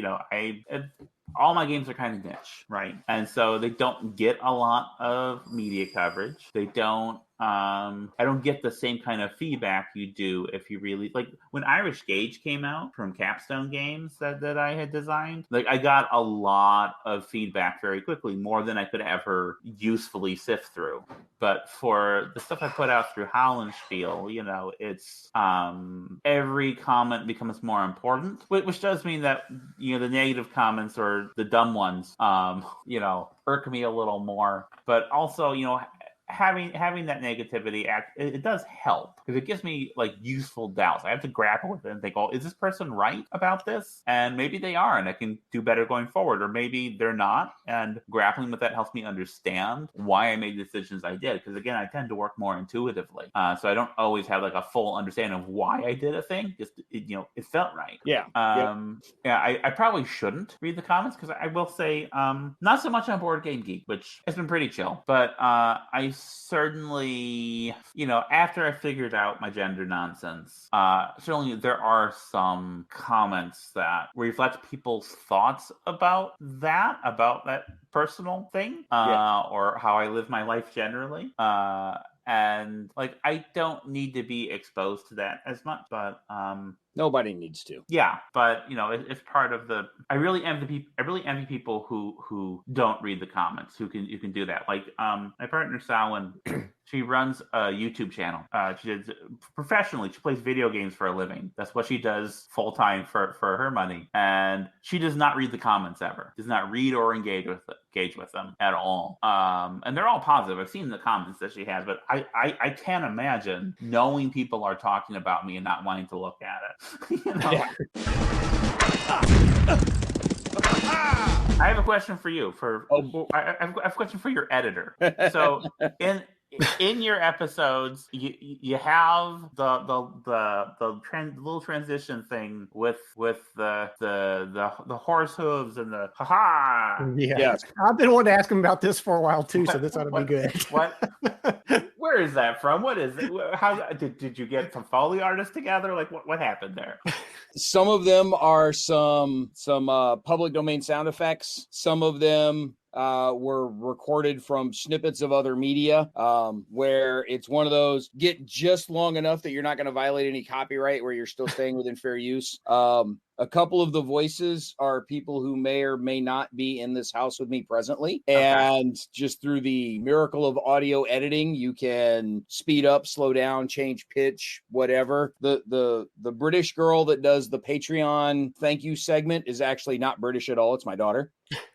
all my games are kind of niche, right? And so they don't get a lot of media coverage. They don't. I don't get the same kind of feedback you do if you really like when Irish Gauge came out from Capstone Games that I had designed. Like I got a lot of feedback very quickly, more than I could ever usefully sift through. But for the stuff I put out through Hollandspiele, it's every comment becomes more important, which does mean that the negative comments or the dumb ones, irk me a little more. But also, having that negativity it does help because it gives me like useful doubts. I have to grapple with it and think, is this person right about this? And maybe they are, and I can do better going forward, or maybe they're not. And grappling with that helps me understand why I made the decisions I did. Because again, I tend to work more intuitively, so I don't always have like a full understanding of why I did a thing. Just it felt right. I probably shouldn't read the comments because I will say not so much on Board Game Geek, which has been pretty chill, but I certainly, after I figured out my gender nonsense, certainly there are some comments that reflect people's thoughts about that personal thing, or how I live my life generally. And like, I don't need to be exposed to that as much, but nobody needs to. Yeah, but it's part of the. I really envy people who don't read the comments, who can do that. Like my partner Salwin, she runs a YouTube channel. She does professionally. She plays video games for a living. That's what she does full time for her money. And she does not read the comments ever. Does not read or engage with them at all. And they're all positive. I've seen the comments that she has, but I can't imagine knowing people are talking about me and not wanting to look at it. I have a question for you. I have a question for your editor. So in your episodes, you have the little transition thing with the horse hooves and the ha-ha. Yes. I've been wanting to ask him about this for a while too, so this ought to be good. What? Where is that from? What is it? How did you get some Foley artists together? Like what happened there? Some of them are some public domain sound effects. Some of them were recorded from snippets of other media, where it's one of those get just long enough that you're not going to violate any copyright, where you're still staying within fair use. A couple of the voices are people who may or may not be in this house with me presently. And just through the miracle of audio editing, you can speed up, slow down, change pitch, whatever. The British girl that does the Patreon thank you segment is actually not British at all. It's my daughter.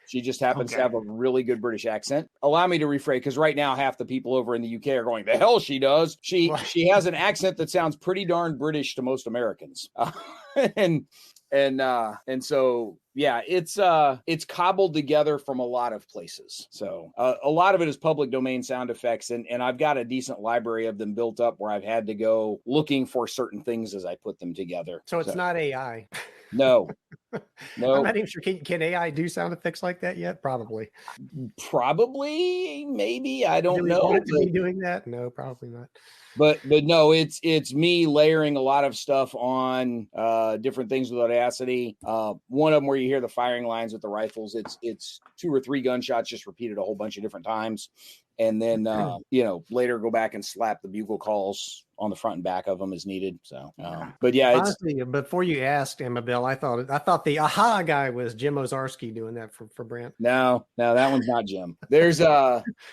She just happens to have a really good British accent. Allow me to rephrase, because right now half the people over in the UK are going, the hell she does. She has an accent that sounds pretty darn British to most Americans. And so, yeah, it's cobbled together from a lot of places. So a lot of it is public domain sound effects. And I've got a decent library of them built up where I've had to go looking for certain things as I put them together. So it's not AI. No. I'm not even sure. Can AI do sound effects like that yet? Probably, maybe. I don't know. Want it to be doing that? No, probably not. But no, it's me layering a lot of stuff on different things with Audacity. One of them where you hear the firing lines with the rifles, it's 2 or 3 gunshots just repeated a whole bunch of different times. And then, later go back and slap the bugle calls on the front and back of them as needed. So, but yeah, honestly, before you asked, Amabel, I thought the aha guy was Jim Ozarski doing that for Brent. No, that one's not Jim. There's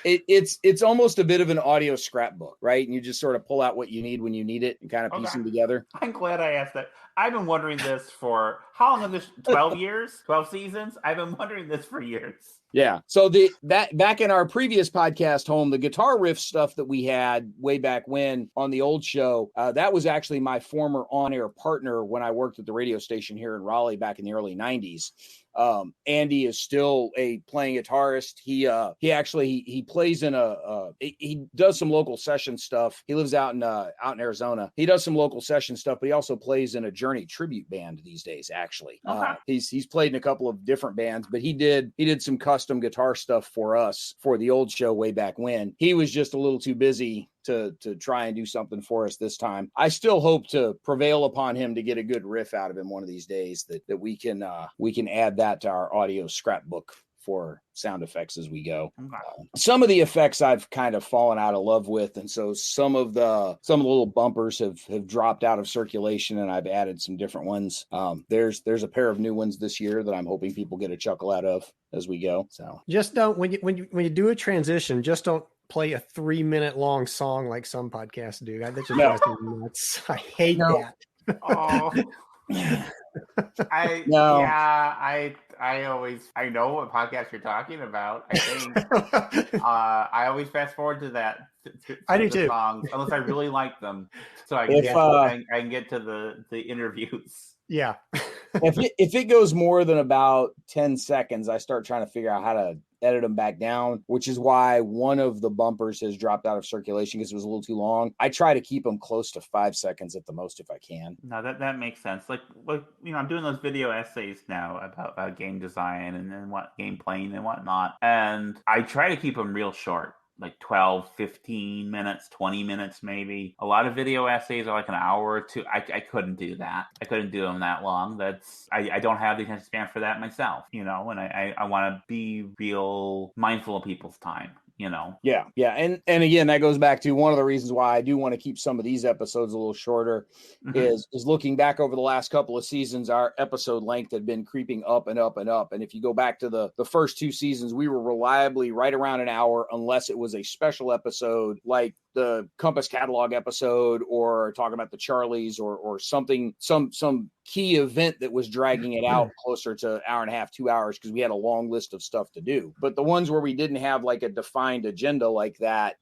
it's almost a bit of an audio scrapbook, right? And you just sort of pull out what you need when you need it and kind of piece them together. I'm glad I asked that. I've been wondering this for how long? 12 years, 12 seasons. I've been wondering this for years. Yeah. So that back in our previous podcast home, the guitar riff stuff that we had way back when on the old show, that was actually my former on-air partner when I worked at the radio station here in Raleigh back in the early 90s. Andy is still a playing guitarist. He plays in he does some local session stuff. He lives out in Arizona. He does some local session stuff, but he also plays in a Journey tribute band these days, actually. He's played in a couple of different bands, but he did some custom guitar stuff for us for the old show way back when. He was just a little too busy to try and do something for us this time. I still hope to prevail upon him to get a good riff out of him one of these days that we can add that to our audio scrapbook for sound effects as we go. Some of the effects I've kind of fallen out of love with, and so some of the little bumpers have dropped out of circulation, and I've added some different ones. There's a pair of new ones this year that I'm hoping people get a chuckle out of as we go. So just don't when you do a transition, just don't play a 3-minute long song like some podcasts do. That just drives me nuts. I hate that. Oh. I know what podcast you're talking about. I think I always fast forward to that. I do too. Songs, unless I really like them, so I can get to the interviews. Yeah. if it goes more than about 10 seconds, I start trying to figure out how to edit them back down, which is why one of the bumpers has dropped out of circulation because it was a little too long. I try to keep them close to 5 seconds at the most if I can. No, that makes sense. Like I'm doing those video essays now about game design and what game playing and whatnot, and I try to keep them real short. Like 12, 15 minutes, 20 minutes, maybe. A lot of video essays are like an hour or two. I couldn't do that. I couldn't do them that long. I don't have the attention span for that myself, and I want to be real mindful of people's time. Yeah. And again, that goes back to one of the reasons why I do want to keep some of these episodes a little shorter is looking back over the last couple of seasons, our episode length had been creeping up and up and up. And if you go back to the first 2 seasons, we were reliably right around an hour, unless it was a special episode like the Compass Catalog episode or talking about the Charlies or something, some key event that was dragging it out closer to 1.5 hours, 2 hours, because we had a long list of stuff to do. But the ones where we didn't have like a defined agenda like that,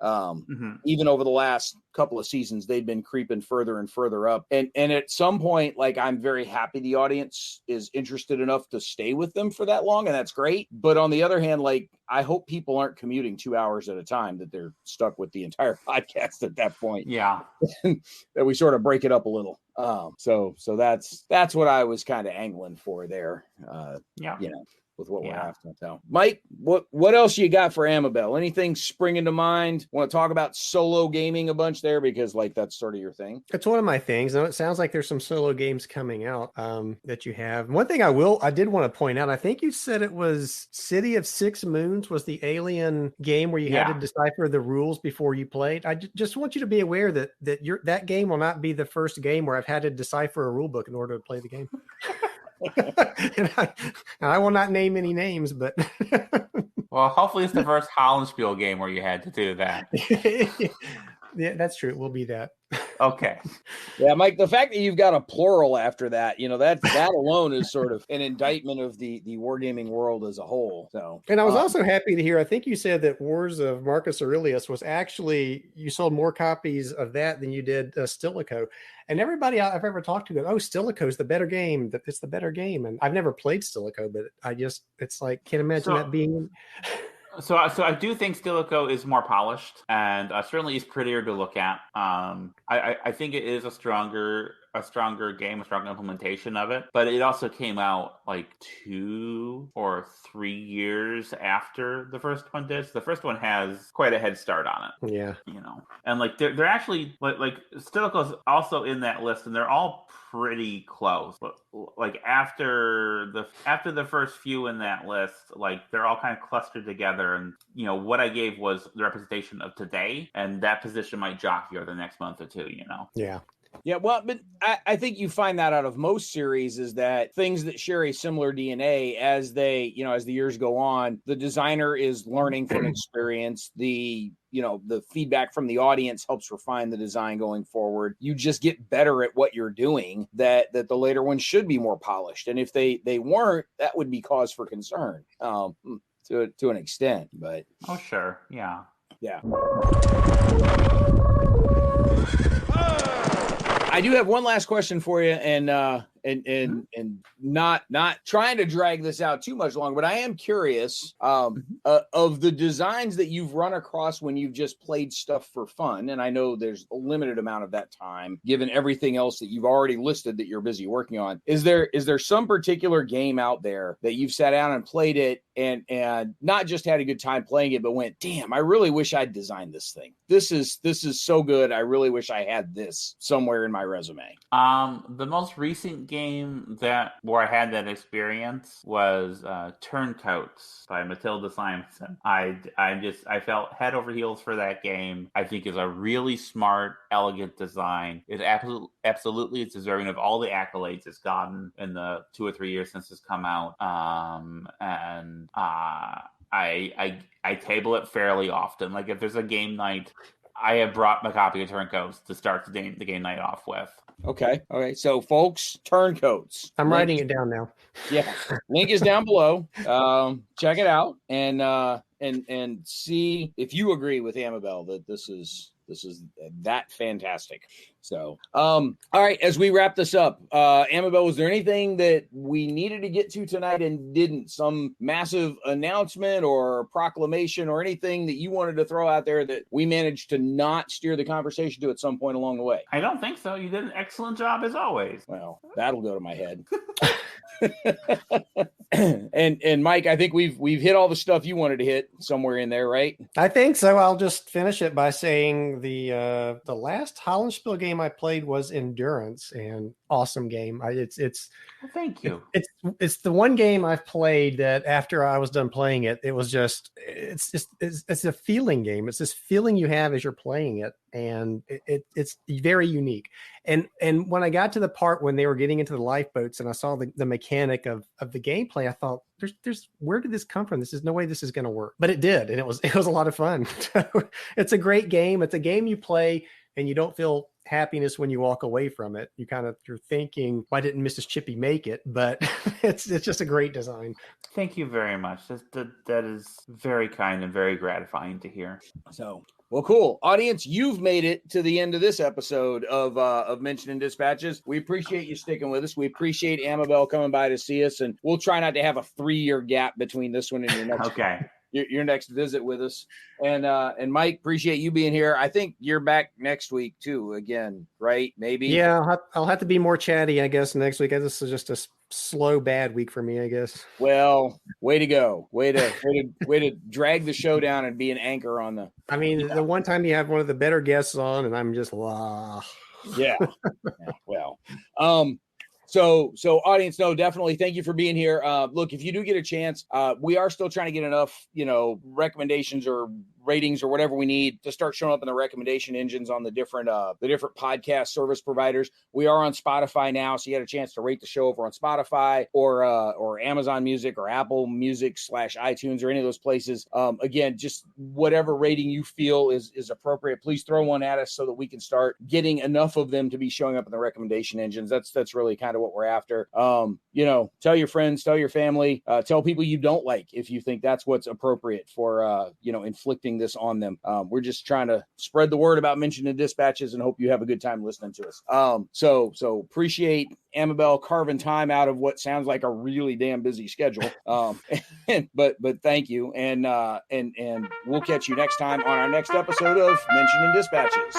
even over the last couple of seasons, they've been creeping further and further up. And at some point, like, I'm very happy the audience is interested enough to stay with them for that long, and that's great. But on the other hand, like, I hope people aren't commuting 2 hours at a time, that they're stuck with the entire podcast at that point. Yeah. That we sort of break it up a little. So that's what I was kind of angling for there. Yeah. with what we're after. So, Mike, what else you got for Amabel? Anything springing to mind? Want to talk about solo gaming a bunch there, because like that's sort of your thing? It's one of my things. Now, it sounds like there's some solo games coming out that you have. One thing I did want to point out, I think you said it was City of Six Moons was the alien game where you had to decipher the rules before you played. I just want you to be aware that that game will not be the first game where I've had to decipher a rule book in order to play the game. and I will not name any names, but well, hopefully it's the first Hollandspiele game where you had to do that. Yeah, that's true. It will be that. Okay. Yeah, Mike, the fact that you've got a plural after that, that alone is sort of an indictment of the wargaming world as a whole. So, and I was also happy to hear, I think you said that Wars of Marcus Aurelius was actually, you sold more copies of that than you did Stilicho. And everybody I've ever talked to goes, oh, Stilicho is the better game. It's the better game. And I've never played Stilicho, but it's like, can't imagine that being... So I do think Stilicho is more polished and certainly is prettier to look at. I think it is a stronger game, a stronger implementation of it, but it also came out like 2 or 3 years after the first one did. So the first one has quite a head start on it. Yeah, and like they're actually like Stilicho's also in that list, and they're all pretty close. But like after the first few in that list, like they're all kind of clustered together, and what I gave was the representation of today, and that position might jockey over the next month or two. Yeah, well, but I think you find that out of most series is that things that share a similar DNA as they, as the years go on, the designer is learning from experience. The feedback from the audience helps refine the design going forward. You just get better at what you're doing, that the later ones should be more polished. And if they weren't, that would be cause for concern to an extent. But oh, sure. Yeah. I do have one last question for you, and not trying to drag this out too much longer, but I am curious of the designs that you've run across when you've just played stuff for fun. And I know there's a limited amount of that time, given everything else that you've already listed that you're busy working on. Is there some particular game out there that you've sat down and played it and not just had a good time playing it, but went, damn, I really wish I'd designed this thing. This is so good. I really wish I had this somewhere in my resume. The most recent game where I had that experience was Turncoats by Matilda Simonson. I felt head over heels for that game. I think is a really smart, elegant design. It absolutely is deserving of all the accolades it's gotten in the 2 or 3 years since it's come out. And I table it fairly often. Like if there's a game night, I have brought my copy of Turncoats to start the game night off with. Okay. So, folks, Turncoats. I'm writing it down now. Yeah, link is down below. Check it out and see if you agree with Amabel that this is that fantastic. So, all right, as we wrap this up, Amabel, was there anything that we needed to get to tonight and didn't? Some massive announcement or proclamation or anything that you wanted to throw out there that we managed to not steer the conversation to at some point along the way? I don't think so. You did an excellent job as always. Well, that'll go to my head. And Mike, I think we've hit all the stuff you wanted to hit somewhere in there, right? I think so. I'll just finish it by saying the last Hollandspiele game I played was Endurance, and awesome game. Well, thank you. It's the one game I've played that after I was done playing it, it was just it's a feeling game. It's this feeling you have as you're playing it, and it's very unique. And when I got to the part when they were getting into the lifeboats and I saw the mechanic of the gameplay, I thought, there's where did this come from? There's no way this is going to work, but it did, and it was a lot of fun. It's a great game. It's a game you play and you don't feel happiness when you walk away from it. You're thinking, why didn't Mrs. Chippy make it? But it's just a great design. Thank you very much. That is very kind and very gratifying to hear. So, well, cool. Audience, you've made it to the end of this episode of Mention and Dispatches. We appreciate you sticking with us. We appreciate Amabel coming by to see us, and we'll try not to have a 3-year gap between this one and your next Okay. your next visit with us. And Mike, appreciate you being here. I think you're back next week too, again, right? Maybe. Yeah, I'll have to be more chatty, I guess, next week. This is just a slow, bad week for me, I guess. Well, way to go. Way to drag the show down and be an anchor on the. I mean, the one time you have one of the better guests on, and I'm just Yeah. Well, so audience, no, definitely thank you for being here. Look, if you do get a chance, we are still trying to get enough, recommendations or ratings or whatever we need to start showing up in the recommendation engines on the different podcast service providers. We are on Spotify now, so you had a chance to rate the show over on Spotify or Amazon Music or Apple Music /iTunes or any of those places. Again, just whatever rating you feel is appropriate, please throw one at us so that we can start getting enough of them to be showing up in the recommendation engines. That's really kind of what we're after. Tell your friends, tell your family, tell people you don't like if you think that's what's appropriate for inflicting this on them. We're just trying to spread the word about Mentioned in Dispatches and hope you have a good time listening to us. So appreciate Amabel carving time out of what sounds like a really damn busy schedule. But thank you. And we'll catch you next time on our next episode of Mentioned in Dispatches.